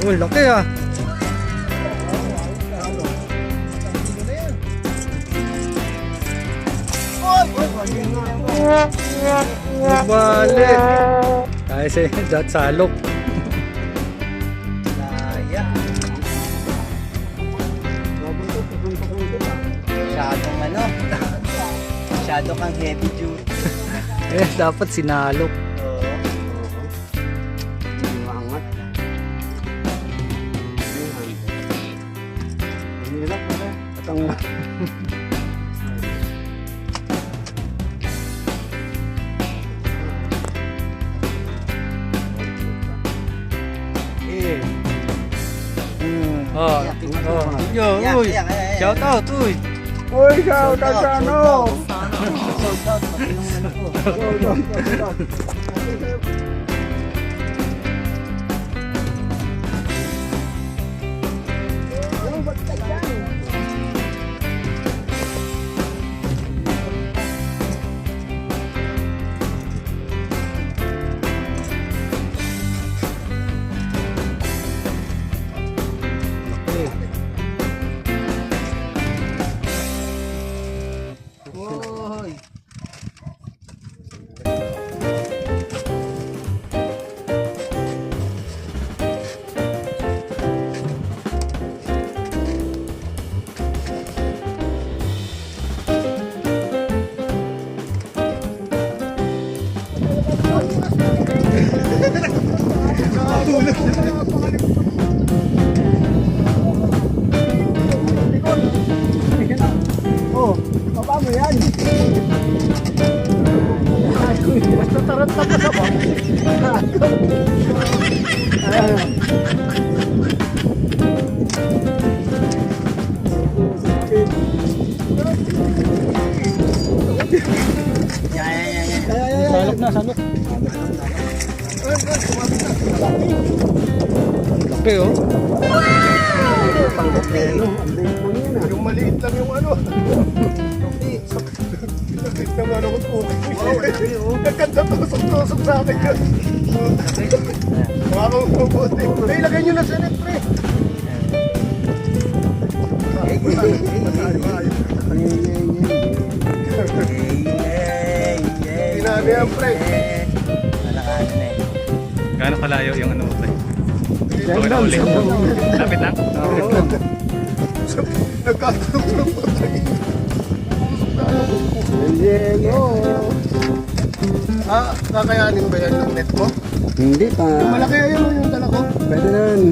Oh, laki ah. Balik. Kaya si dat salok. Kaya. Masyadong ano. Masyado kang heavy duty. Eh, dapat sinalok. Oo. Mangat. Hirap pala. Atang Oh, yo, uy. Shout out, uy. Uy, shout out sa ano? Sold out. Pati nung ano ko. Uy. Oh, baba mo yan. Basta taranta pa sa bang. Salok na, salok. Laki oh. Yung maliit lang yung ano. Maliit lang ano ko po. Nagkanda tusok-tusok sa akin yun. Mga kong puputi. Ay, lagay nyo na sa net, pre. Sinabi yan, pre. Malakasan eh. Gaano kalayo yung ano mo, pre? Okay na ulit. Lapit lang? Nagkatulog po tayo. Yelo. Ah, kakayanin ba yan ng net mo? Hindi pa. Yung malaki ayun yung dala ko. Pwede na yan.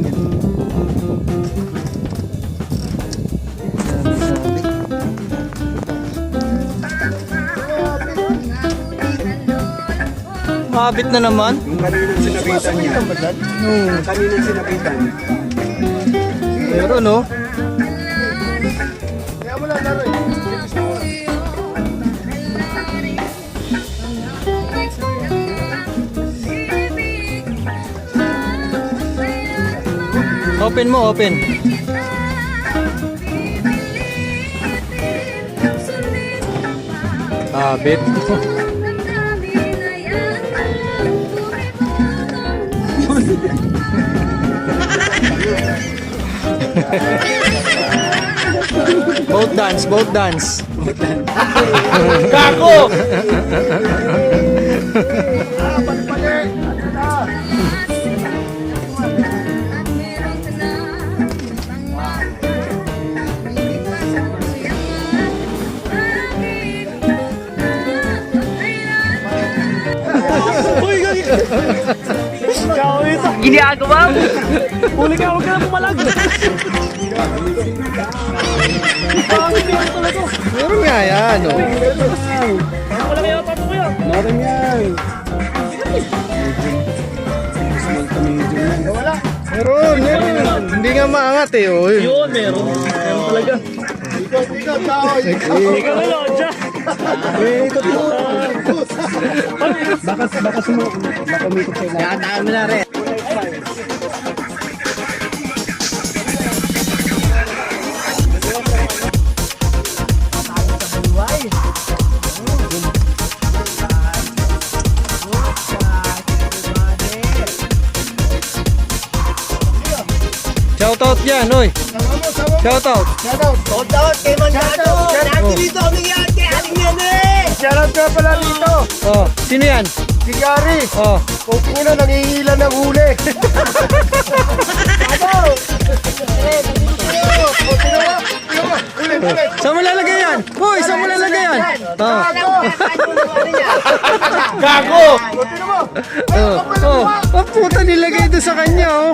Mabit na naman. Yung kaninang sinabitan niya. Yung kaninang sinabitan. Pero no. Kaya mo lang laro eh. Open mo, open. Mabit. Boat dance, boat dance. Kako! Ginagawa mo! Huli ka, huwag ka na pumalag. Meron nga yan, oh. Meron yan. Small to medium yan. Meron. Hindi nga maangat eh, oh. Yun, meron. Meron talaga. Ikaw, tao. Ikaw na yun, dyan. Ikot mo. Baka umikot sa ilalim. Nakataan mo na rin. Shoutout yan, oy. Shoutout. Shout out kay Mandado. Lagi dito umiyan kay Aling Nene. Shoutout ka pala dito. Oh, sino yan? Si Gary. Oh. Kung una nangihila ng huli. Ano? Saan mo lalagay yan? Hoy, saan mo lalagay yan? Oh. Gago! Oh. Oh, puta nilagay doon sa kanya, oh.